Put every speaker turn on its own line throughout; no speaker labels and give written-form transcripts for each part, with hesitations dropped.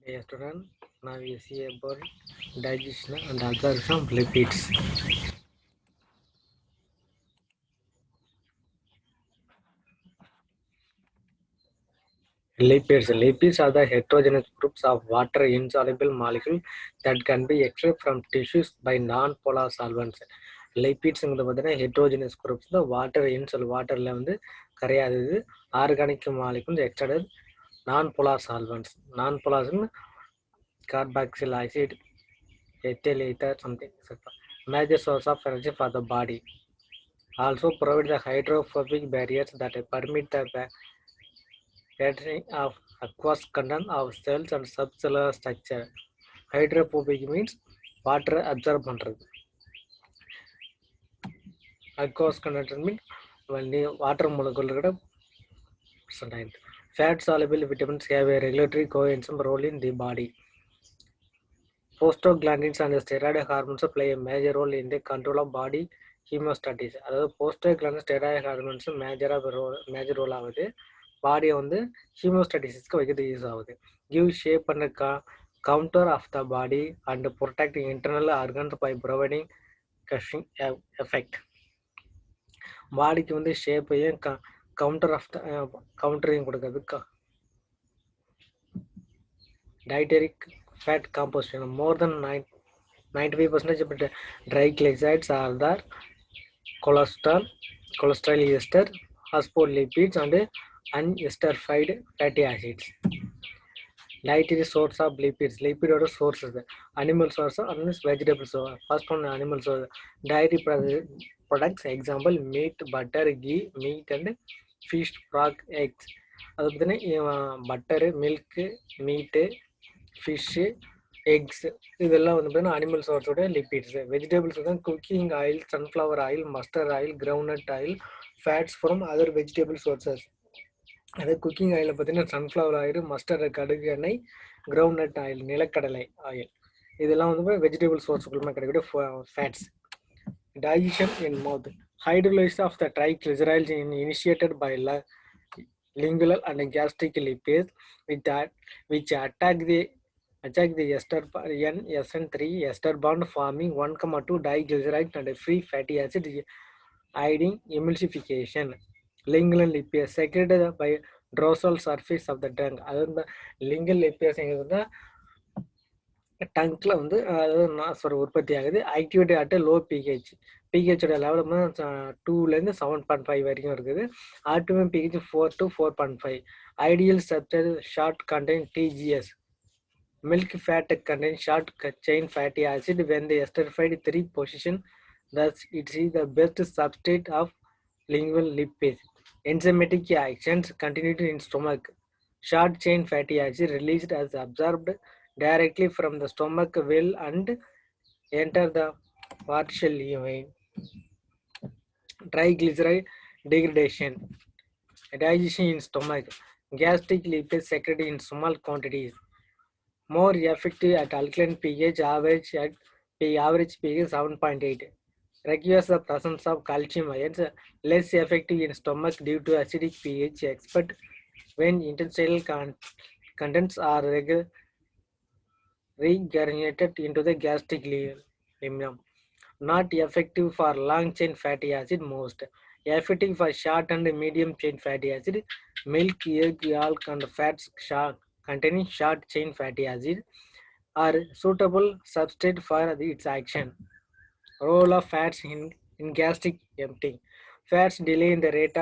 Dear student, now we see about digestion and absorption of lipids. Lipids are the heterogeneous groups of water insoluble molecules that can be extracted from tissues by non-polar solvents. லிப்பிட்ஸுங்கிறது பார்த்தீங்கன்னா heterogeneous groups தான் வாட்டரில் வந்து கரையாதது organic molecules எக்ஸ்ட்ராடட் நான் polar solvents non போலார்ஸ்னு carboxyl acid ethyl ether something etc. Major source of energy for the body. Also provide the hydrophobic barriers that permit the patterning of aqueous content of cells and subcellular structure. Hydrophobic means water absorb பண்றது. Aqueous content means water molecule கூட present. Fat soluble vitamins have a regulatory coenzyme role in the body. Prostaglandins and steroid hormones play a major role in the control of body hemostasis. அதாவது prostaglandin steroid hormones major role ஆகுது. பாடியை வந்து ஹீமோஸ்டாட்டிசிஸ்க்கு வைக்கிறது use ஆகுது. Give shape and contour of the body and protecting internal organs by providing cushioning effect. பாடிக்கு வந்து ஷேப்பையும் கவுண்டரையும் கொடுக்கறது. Dietary fat composition more than 95% triglycerides are the cholesterol ester, phospholipids and unesterified fatty acids. Dietary source of lipids. Lipid or sources. Animal source and vegetable source. First one animal source. Dairy products. Example meat, butter, ghee, meat and fish, frog, eggs. Butter, milk, meat, fish, eggs. இதெல்லாம் வந்து பார்த்தீங்கன்னா animal சோர்ஸோட lipids. Vegetables தான் cooking oil, sunflower oil, mustard oil, groundnut oil, fats from other vegetable sources. அதே cooking ஆயிலில் பார்த்தீங்கன்னா sunflower oil, mustard, கடுகு எண்ணெய், groundnut oil, நிலக்கடலை ஆயில், இதெல்லாம் வந்து வெஜிடபிள் சோர்ஸுக்குள்ளே கிடைக்கக்கூடிய fats. Digestion in mouth. Hydrolysis of the triglycerides initiated by lingual and gastric lipids which attack the ester SN3 ester bond forming 1,2 diglyceride and free fatty acid aiding emulsification. Lingual lipids secreted by dorsal surface of the tongue. அதாவது lingual lipids எங்கன்னா டங்க்ல வந்து அதாவது உற்பத்தி ஆகுது. Activate at low pH. பிஹெச்சோட level 2லேருந்து 7.5 வரைக்கும் இருக்குது. Optimum pH 4 to 4.5. Ideal structure short contain TGS. Milk fat contains short chain fatty acid when the esterified 3 position. Thus, it is the best substrate of lingual lipids. Enzymatic actions continued in stomach. Short chain fatty acid released as absorbed directly from the stomach will and enter the partial vein. Triglyceride degradation. Digestion in stomach. Gastric lipids secreted in small quantities. More effective at alkaline pH, average pH 7.8. Requires the presence of calcium ions. Less effective in stomach due to acidic pH. Expert when intestinal contents are regurgitated into the gastric lumen. Not effective for long chain fatty acid most. Effective for short and medium chain fatty acid. Milk, egg, yolk and fats containing short chain fatty acid are suitable substrate for its action. Role of fats in gastric emptying. Fats delay in the rate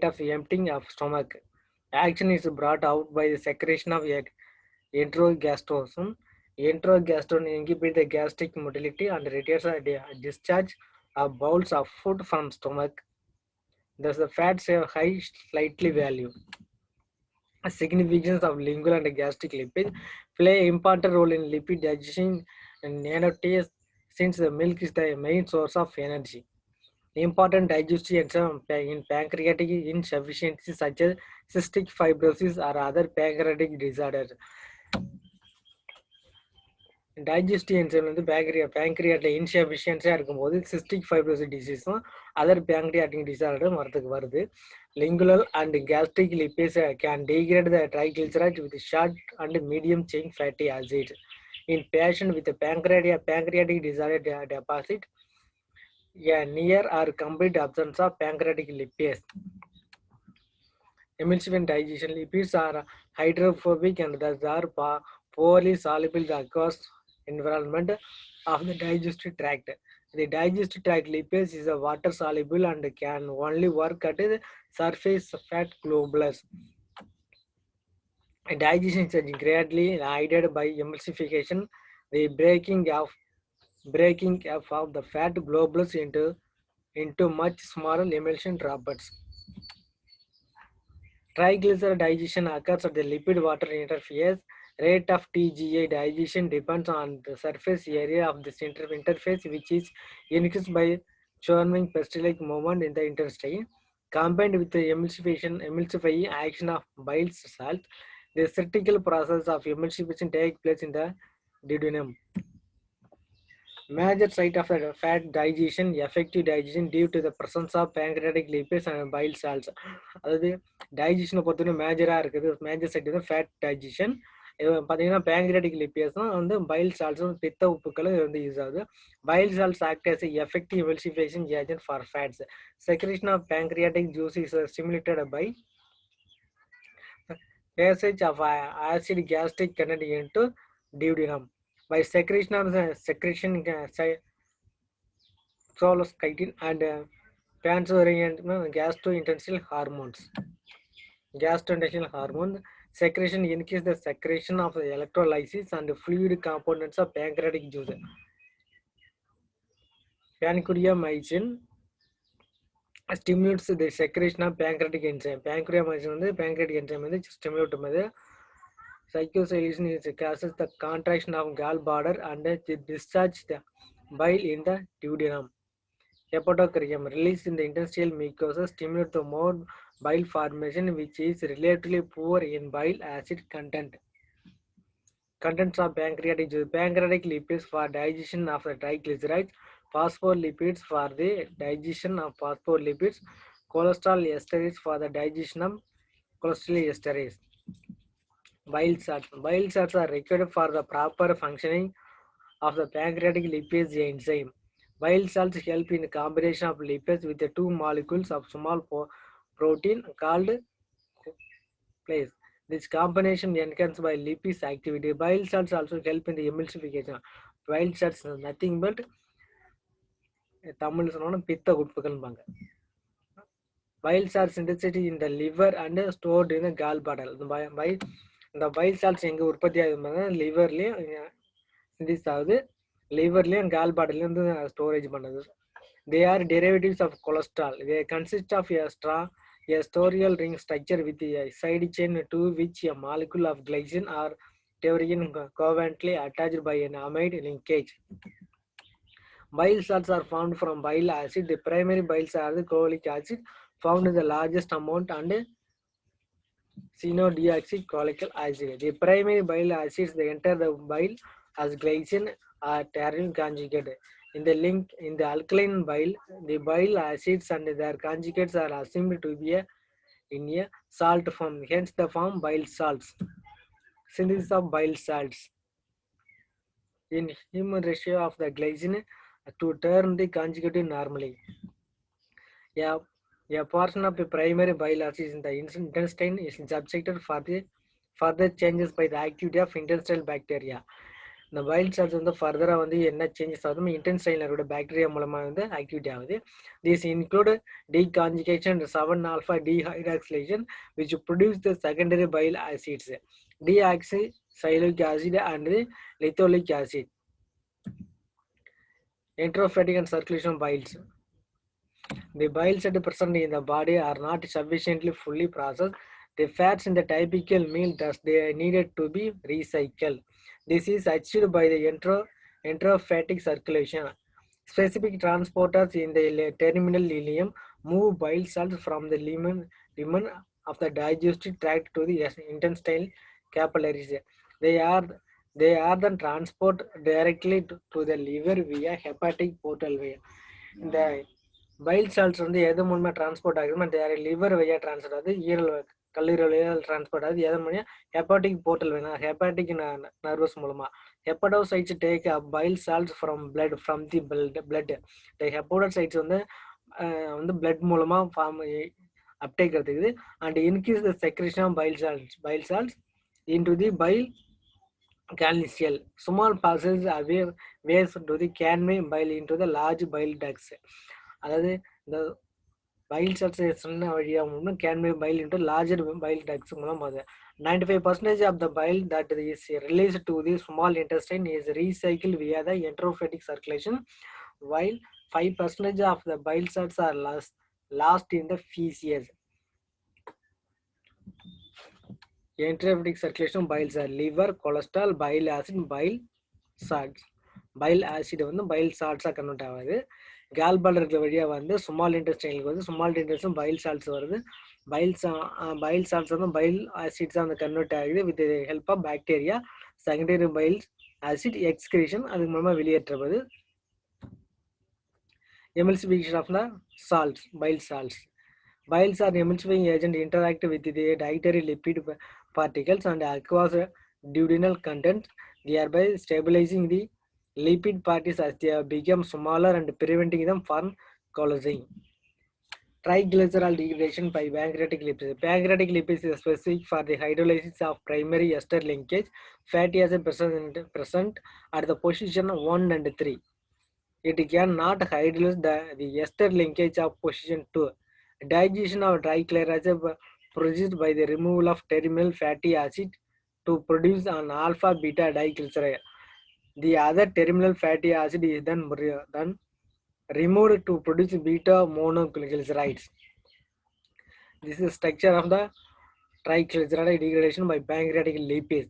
of emptying of stomach. Action is brought out by the secretion of enterogastrosome. Enterogastrone inhibit the gastric motility and reduces the discharge of bowels of food from stomach. Thus, the fats have high slightly value. Significance of lingual and gastric lipids play important role in lipid digestion and nanotase since the milk is the main source of energy. Important digestive enzymes in pancreatic insufficiency such as cystic fibrosis or other pancreatic disorders. Digestive enzyme வந்து பேங்க்ரியாட்டில் இன்சஃபிஷியன்ஸியாக இருக்கும்போது cystic fibrosis டிசீஸும் other pancreatic டிசார்டரும் வருது. Lingual and gastric lipids can degrade the triglycerides with short and medium chain fatty acids. In patient with pancreatic disorder deposit, a near or complete absence of pancreatic lipids. Emulsified digestion lipids are hydrophobic and thus are poorly soluble across environment of the digestive tract. The digestive tract lipids is a water soluble and can only work at the surface fat globules. Digestion is greatly aided by emulsification, the breaking of the fat globules into much smaller emulsion droplets. Triglyceride digestion occurs at the lipid-water interface. Rate of TGA digestion depends on the surface area of this interface, which is increased by churning peristaltic movement in the intestine. Combined with the emulsifying action of bile salts, the critical process of emulsification takes place in the duodenum. Major site of fat digestion, effective digestion due to the presence of pancreatic lipids and bile salts. அதாவது டைஜஷனை பொறுத்தவரை மேஜராக இருக்குது. Major side வந்து fat digestion. இது பார்த்தீங்கன்னா pancreatic லிப்பியஸும் வந்து file சால்ட்ஸும் பித்த உப்புக்களும் வந்து யூஸ் ஆகுது. File salts act as effective emulsification agent for fats. Secretion of pancreatic juice is stimulated by passage of acid gastric content into duodenum. By secretion of prolactin and gastrointestinal hormones. Gastrointestinal hormone secretion increases the secretion of the electrolysis and fluid components of pancreatic juice. Pancreamycin stimulates the secretion of pancreatic enzyme. Pancreamycin வந்து pancreatic enzyme வந்து stimulate பண்ணுது. Cyclosilation causes the contraction of gallbladder and discharge the bile in the duodenum. Hepatocrium released in the intestinal mucosa stimulate the more bile formation, which is relatively poor in bile acid content. Contents of pancreatic juice. Pancreatic lipids for digestion of the triglycerides, phospholipids for the digestion of phospholipids, cholesterol esterases for the digestion of cholesterol esterases. Bile salts. Bile salts are required for the proper functioning of the pancreatic lipase enzyme. Bile salts help in combination of lipids with the two molecules of small protein called place. This combination enhanced by lipase activity. Bile salts also help in the emulsification. Bile salts is nothing but Tamil சொன்னோம்னா பித்த உப்புகள்பாங்க. Bile salts synthesized in the liver and stored in the gallbladder. இந்த bile salts எங்க உற்பத்தி ஆகுதுன்னா லிவர்லயும் Cindy's ஆகுது, லிவர்லயும் gallbladderலயும் வந்து storage பண்ணுது. They are derivatives of cholesterol. They consist of a storyal ring structure with a side chain to which a molecule of glycine or pterin covalently attached by an amide linkage. Bile salts are formed from bile acid. The primary biles are the cholic acid, found in the largest amount, and cyanodeoxycholic acid. The primary bile acids they enter the bile as glycine or pterin conjugate. In the alkaline bile, the bile acids and their conjugates are assumed to be in a salt form. Hence, the form bile salts. Synthesis of bile salts. In human ratio of the glycine to turn the conjugate normally. A portion of the primary bile acids in the intestine is subjected for the further changes by the activity of intestinal bacteria. The bile salts வந்து ஃபர்தராக வந்து என்ன changes ஆகுது இன்டென்ஸ்டைனில் இருக்கிற bacteria மூலமாக வந்து activity ஆகுது. These include deconjugation and 7-alpha dehydroxylation, which produce the secondary bile acids, deoxyxylic acid and litholic acid. Enterophatic and circulation biles. The biles that are present in the body are not sufficiently fully processed. The fats in the typical meal thus they are needed to be recycled. This is achieved by the enterophatic circulation. Specific transporters in the terminal ileum move bile salts from the lumen of the digestive tract to the intestinal capillaries. They are they are then transport directly to the liver via hepatic portal way. இந்த file salts வந்து எது மூலமா transport ஆகுதுன்னா direct liver வழியாக transport ஆகுது, ஈரல் கல்லீரல் வழியாக டிரான்ஸ்போர்ட் ஆகுது, எது மூலியம் ஹெப்பாட்டிக் போர்ட்டல் வேணும், ஹெப்பாட்டிக் நர்வஸ் மூலமா. Hepatocytes take a bile salts from the blood. இந்த ஹெப்படோசைட்ஸ் வந்து பிளட் மூலமா ஃபார்ம் அப்டேக் எடுத்துக்குது and increase the secretion of bile salts into the bile canal. Small passes away ways to the canine bile into the large bile ducts. அதாவது இந்த bile salts சொன்ன வழியாக canine bile into larger bile ducts மூலம் போகுது. 95% of the bile that is released to the small intestine is recycled via the enterophatic circulation, while 5% of the bile salts are lost in the feces. Enterophatic circulation biles are liver, cholesterol, bile acid, bile salts. Bile acid வந்து bile salts convert ஆகுது. Gall bladder வழியாக வந்து small இன்டெஸ்டைனுக்கு வந்து small intestine bile salts வருது. Bile salts வந்து bile ஆசிட்ஸாக வந்து கன்வெர்ட் ஆகுது with help of bacteria. Secondary bile acid excretion அதுக்கு மூலமாக வெளியேற்றப்படுது. Emulsification of the salts, bile salts. Biles are emulsifying agent interact with the dietary lipid particles and aqueous duodenal content, thereby stabilizing the lipid particles as they become smaller and preventing them from coalescing. Triglyceride degradation by pancreatic lipids. Pancreatic lipids is specific for the hydrolysis of primary ester linkage fatty acid present at the position 1 and 3. It cannot hydrolyze the ester linkage of position 2. Digestion of triglycerides produced by the removal of terminal fatty acid to produce an alpha beta diglyceride. The other terminal fatty acid is then removed to produce beta monoglycerides. This is structure of the triglyceride degradation by pancreatic lipase.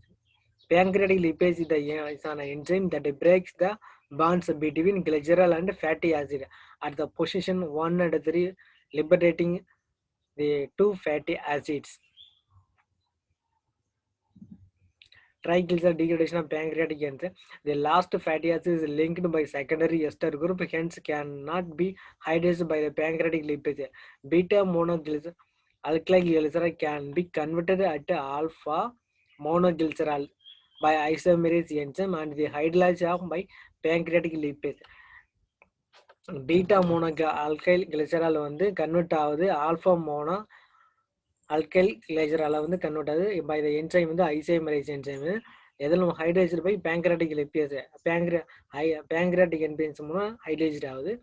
Pancreatic lipase is an enzyme that breaks the bonds between glycerol and fatty acid at the position 1 and 3, liberating the two fatty acids. Triglyceride degradation of pancreatic enzyme. The last fatty acid is linked by secondary ester group, hence cannot be hydrolyzed by the pancreatic lipase. Beta monoglycerol alkylglycerol can be converted at alpha monoglycerol by isomerase enzyme and the hydrolyzed by pancreatic lipase. Beta mono alkyl கிளைசரால் வந்து convert ஆகுது alpha mono alkyl கிளைசரால் வந்து convert ஆகுது by the enzyme வந்து isomerase enzyme. எதில் ஹைட்ரேஜ் by pancreatic lipase pancreatic enzymes மூலம் ஹைட்ரேஜ் ஆகுது.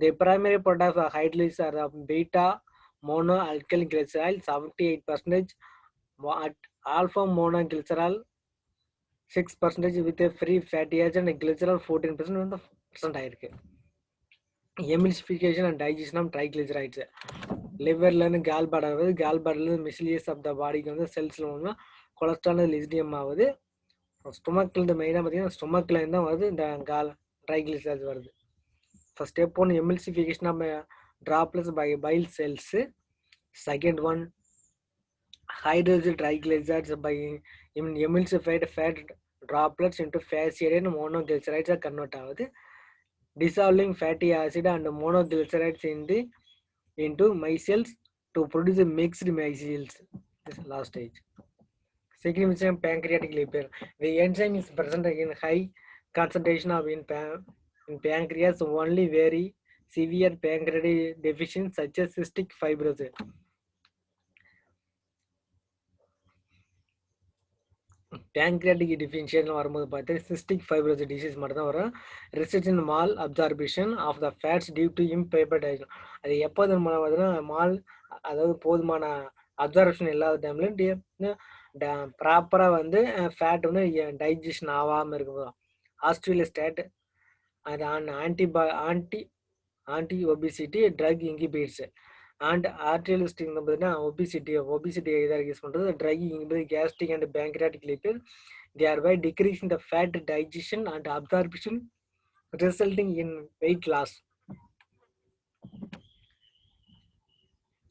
தி பிரைமரி ப்ராடக்ட் ஆஃப் ஹைட்ரேஜ் are beta mono alkyl glycerol 78%, alpha mono glycerol 6% with free fatty acid and glycerol 14% வந்து ப்ரெசென்ட் ஆயிருக்கு. Emulsification and digestion of triglycerides. லிவர்லேருந்து gall bladder ஆகுது, gall பாடர்லேருந்து மிஸ்லியஸ் of the பாடிக்கு வந்து செல்ஸில் வந்து கொலஸ்ட்ரால் லிஸ்டியம் ஆகுது. ஸ்டொமக்லேருந்து மெயினாக பார்த்தீங்கன்னா ஸ்டொமக்லேருந்து தான் வருது இந்த ட்ரைக்ளிசரைட்ஸ் வருது. First step 1 emulsification of droplets by bile cells. Second one hydrolyzed triglycerides by emulsified fat droplets into fatty and monoglycerides are converted ஆகுது. Dissolving fatty acid and monoglycerides into micelles to produce mixed micelles. This is last stage. Significant pancreatic lipase. The enzyme is present in high concentration of in pancreas. Only very severe pancreatic deficiency such as cystic fibrosis. Pancreatic deficiency வரும்போது பார்த்தா cystic fibrosis disease மட்டும் தான் வரும். Resistant mal absorption of the fats due to improper digestion. அது எப்போது mall அதாவது போதுமான absorption இல்லாத டைம்ல ப்ராப்பராக வந்து ஃபேட் வந்து டைஜஷன் ஆகாமல் இருக்கும். ஆஸ்ட்ரேலியஸ்டேட் அது anti obesity drug inhibits and ஆர்டியலிஸ்டிக் பார்த்தீங்கன்னா ஒபிசிட்டி எதாவது யூஸ் பண்ணுறது drug inhibit gastric and pancreatic lipid thereby decreasing the fat digestion and absorption resulting in weight loss.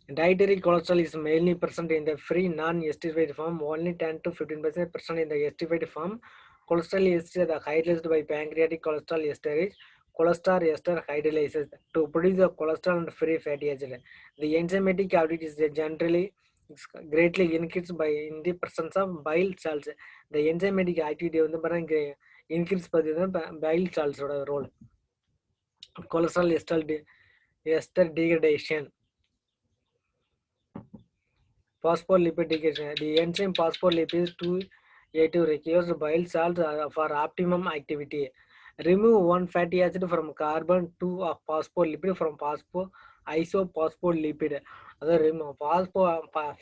Dietary cholesterol is mainly present in the free non-esterified form, only 10 to 15% present in the esterified form. Cholesterol ester, the hydrolyzed by pancreatic cholesterol esterase. Cholesterol ester hydrolyzes to produce the cholesterol and free fatty acid. The enzymatic activity is generally greatly increased by in the presence of bile salts. The enzymatic activity வந்து பாருங்க increase பார்த்தீங்கன்னா bile salts ஓட role. Cholesterol ester degradation. Phospholipid degradation. The enzyme phospholipid 2A2 requires bile salts for optimum activity. Remove one fatty acid from carbon, 2 of phospholipid from isophospholipid. அதாவது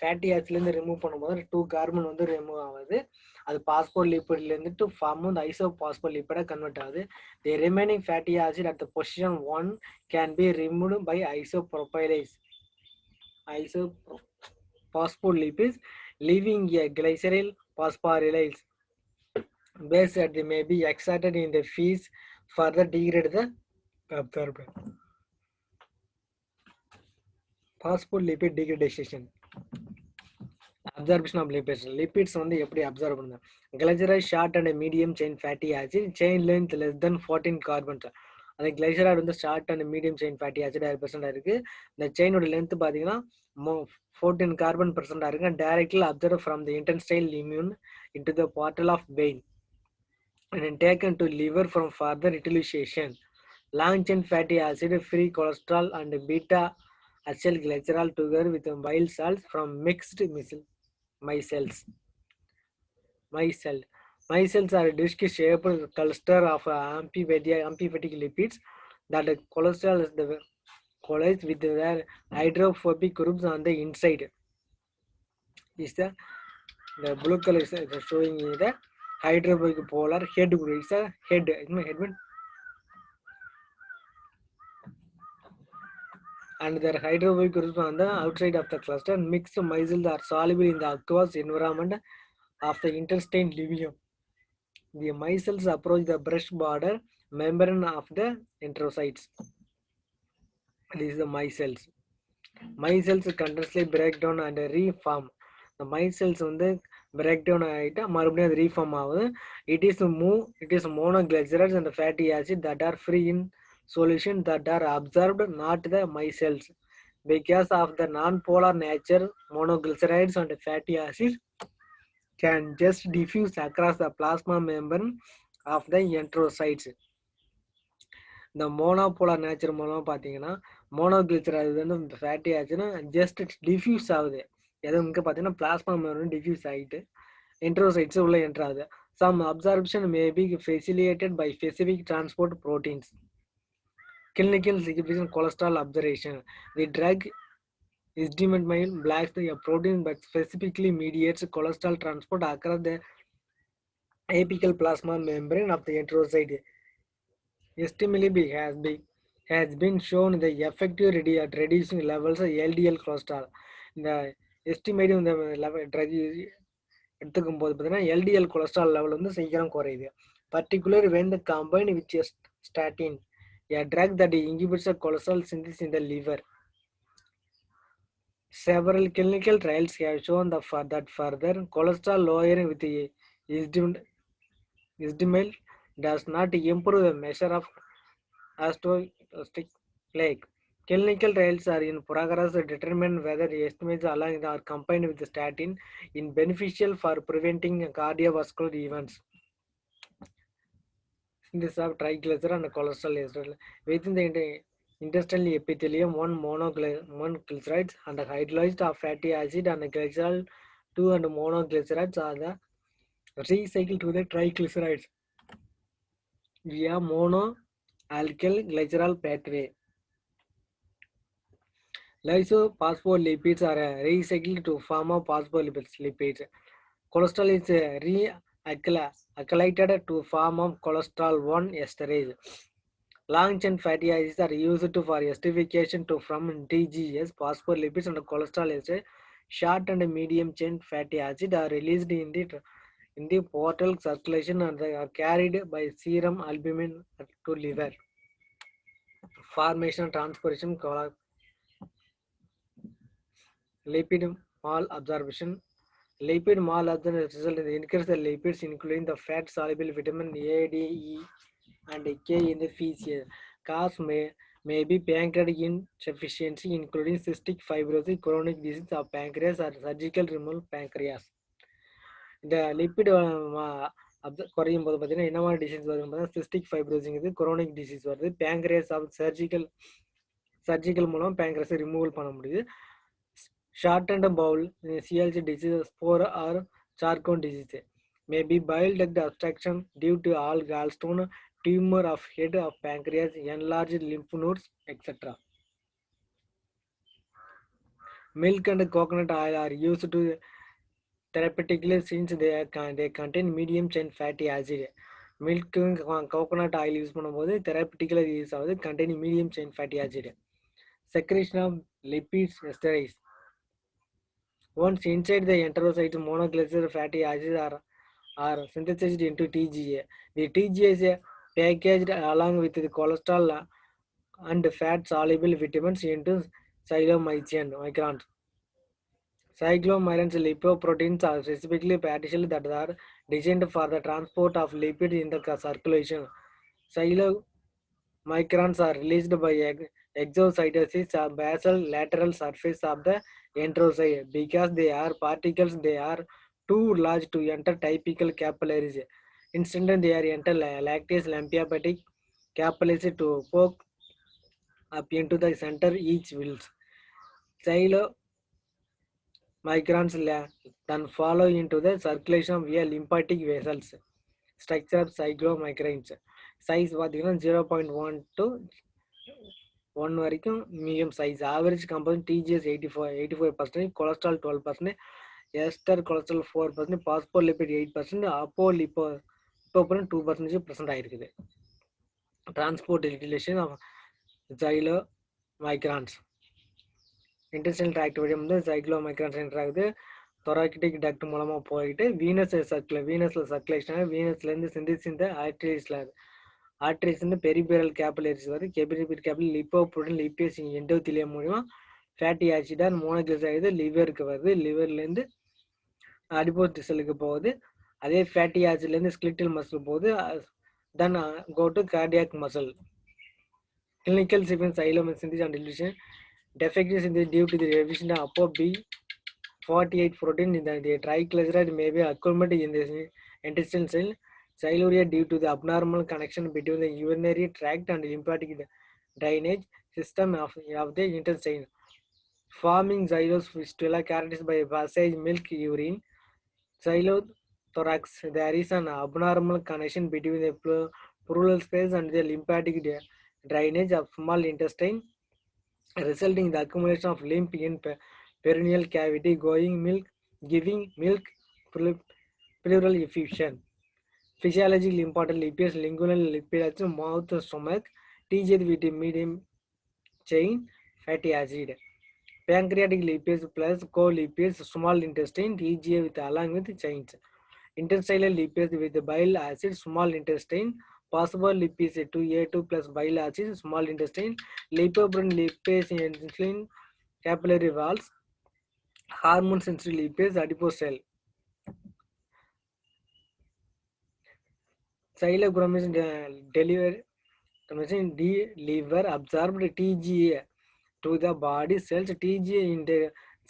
fatty ஆசிட்லேருந்து remove பண்ணும்போது 2 carbon வந்து remove ஆகுது. அது பாஸ்போலிப்பிட்லேருந்து to form வந்து ஐசோபாஸ்போலிப்பிடாக convert ஆகுது. The remaining fatty acid at the position 1 can be removed by phospholipids, leaving a glyceryl phosphorylase base that may be extracted in the fees further degrade the absorbed. Phospholipid degradation. Absorption of lipids. Lipids வந்து எப்படி observe பண்ணுது? Glyceride short and medium chain fatty acid, chain length less than 14 carbons. அந்த glyceride வந்து short and medium chain fatty acid 100% இருக்கு. இந்த செயினோட length பார்த்தீங்கன்னா 14 carbon percent இருக்கு. Directly observed from the intestinal immune into the portal of vein and taken to liver from further utilization. Long chain fatty acid, free cholesterol and beta acylglycerol together with bile salts from mixed micelles. Micelles are disc-shaped cluster of amphiphilic lipids that cholesterol is the collides with their hydrophobic groups on the inside. Is the blue color is showing you the hydrophobic polar head group. It's a head. And their hydrophobic groups on the outside of the cluster. Mixed micelles are soluble in the aqueous environment of the intestine lumen. The micelles approach the brush border membrane of the enterocytes. This is the micelles. Micelles continuously break down and reform. The micelles வந்து break down ஆகிட்டா மறுபடியும் அது reform ஆகுது. It is monoglycerides and fatty acids that are free in solution that are absorbed, not the micelles. Because of the non-polar nature, monoglycerides and fatty acids can just diffuse across the plasma membrane of the enterocytes. இந்த மோனோபோலார் nature மூலமாக பார்த்தீங்கன்னா மோனோகிளிசரைடு வந்து fatty ஆச்சுன்னா just diffuse ஆகுது. எதுவும் இங்கே பார்த்தீங்கன்னா plasma membrane diffuse ஆகிட்டு என்ட்ரோசைட்ஸ் உள்ள என்ட்ரு ஆகுது. Some absorption may be facilitated by specific transport proteins. Clinical significant cholesterol observation. The drug isdimentamine blocks the protein but specifically mediates cholesterol transport across the apical plasma membrane of the enterocyte. Estimably has been shown the effective at reducing levels of LDL cholesterol. இந்த estimate இந்த drug எடுத்துக்கும் போது பார்த்தீங்கன்னா LDL cholesterol level வந்து சீக்கிரம் குறையுது. Particular when the combined with statin, a drug that inhibits the cholesterol synthesis in the liver. Several clinical trials have shown that further cholesterol lowering with the isdimal does not improve the measure of osteoclastic plaque. Clinical trials are in progress to determine whether the estimates allowing are combined with the statin is beneficial for preventing cardiovascular events. Synthesis of triglyceride and cholesterol within the intestinal epithelium, one monoglycerides and hydrolyzed of fatty acid and glycerol, 2 and monoglycerides are the recycled to the triglycerides via monoalkyl glycerol pathway. Lysophospholipids are recycled to form of phospholipids. Cholesterol is realkylated to form of cholesterol 1 esterase. Long chain fatty acids are used for esterification to from TGS. Phospholipids and cholesterol is short and medium chain fatty acids are released in the portal circulation and are carried by serum albumin to liver. Formation transportation lipid malabsorption. Lipid malabsorption result in the increase the lipids, including the fat-soluble vitamin A, D, E, and K in the feces. Cause may be pancreatic insufficiency, including cystic fibrosis, chronic disease of pancreas, or surgical removal pancreas. இந்த lipid குறையும் போது பார்த்தீங்கன்னா என்ன மாதிரி disease வருதுன்னு பார்த்தீங்கன்னா சிஸ்டிக் ஃபைப்ரோசிங்கிறது குரோனிக் டிசீஸ் வருது. பேங்க்ரியஸ் ஆஃப் சர்ஜிக்கல் மூலம் பேங்க்ரஸை ரிமூவல் பண்ண முடியுது. Short and bowel CLC disease, ஸ்போர் ஆர் சார்கோன் disease may be bile duct obstruction due to all gallstone, tumor of head of pancreas, enlarged lymph nodes, etc. Milk and coconut oil are used to therapeutically since they contain medium chain fatty acid. Milk coconut oil use பண்ணும்போது therapeutically use ஆகுது, containing medium chain fatty acid. Secretion of lipids esterases. Once inside the enterocytes, monoglycerol fatty acids are synthesized into TGA. The TGA is packaged along with the cholesterol and fat-soluble vitamins into cyclomycins. Cyclomyrins lipoproteins are specifically particles that are designed for the transport of lipids in the circulation. Cyclomyrins are released by exocytosis or basal lateral surface of the enterocyte. Because they are particles, they are too large to enter typical capillaries. Instead, they are enter lactease lymphatic capillaries to poke up into the center each wills. Migrants then follow into the circulation via lymphatic vessels. Structure of cyclomigrants. Size பார்த்தீங்கன்னா 0.1 to 1 வரைக்கும் medium size. Average compound TGS 85%, cholesterol 12%, ester cholesterol 4%, phospholipid 8%, apolipoprotein 2% present ஆயிருக்குது. Transport utilisation of chylomicrons. Intestinal tract வழியாக வந்து சைக்ளோமைக்ரான்ஸ் enter ஆகுது. தொராக்கிட்டிக் duct மூலமாக போயிட்டு வீனஸில் circulation ஆகுது. வீனஸ்லேருந்து Cindy's இந்த ஆர்ட்ரிஸ்லேருந்து பெரிபெரல் கேபிலரிஸ் வருது. பெரிபெரல் கேபிலரி லிப்போப்ரோட்டீன் லிப்பேஸ் எண்டோத்திலியம் மூலிமா ஃபேட்டி ஆசிடாக மோனோக்ளிசரைடு ஆகுது. லிவருக்கு வருது. லிவர்லேருந்து அடிப்போஸ் டிசலுக்கு போகுது. அதே ஃபேட்டி ஆசிட்லேருந்து ஸ்கிலிட்டல் மசில் போகுது. Then go to cardiac muscle. Clinical signs சைலோம் synthesis and deletion defectives in the due to the revision of ApoB48 protein in the triglyceride may be accumulated in the intestinal cell. Xyluria due to the abnormal connection between the urinary tract and lymphatic drainage system of the intestine, forming xylous fistula characterized by passage milk urine. Xylothorax, there is an abnormal connection between the pleural space and the lymphatic drainage of small intestine, resulting in the accumulation of lymph in perineal cavity, giving milk pleural effusion. Physiologically important lipids, lingual lipids, mouth, stomach, TGA with medium chain fatty acid. Pancreatic lipids plus co-lipids, small intestine, TGA with along with chains. Intestinal lipids with bile acid, small intestine. Possible lipids 2A2 plus bile acid, small intestine. Lipoprotein lipase insulin capillary walls. Hormone sensitive lipase adipose cell. Xylochromazine deliver absorbed TGA to the body cells. TGA in the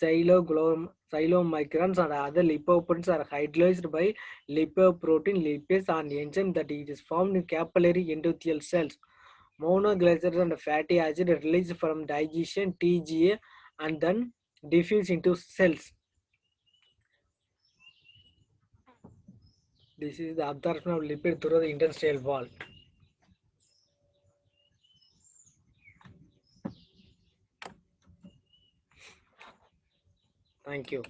chylomicrons and other lipoproteins are hydrolyzed by lipoprotein lipase and enzyme that it is formed in capillary endothelial cells. Monoglycerides and fatty acid released from digestion TGA and then diffuse into cells. This is the absorption of lipid through the intestinal wall. Thank you.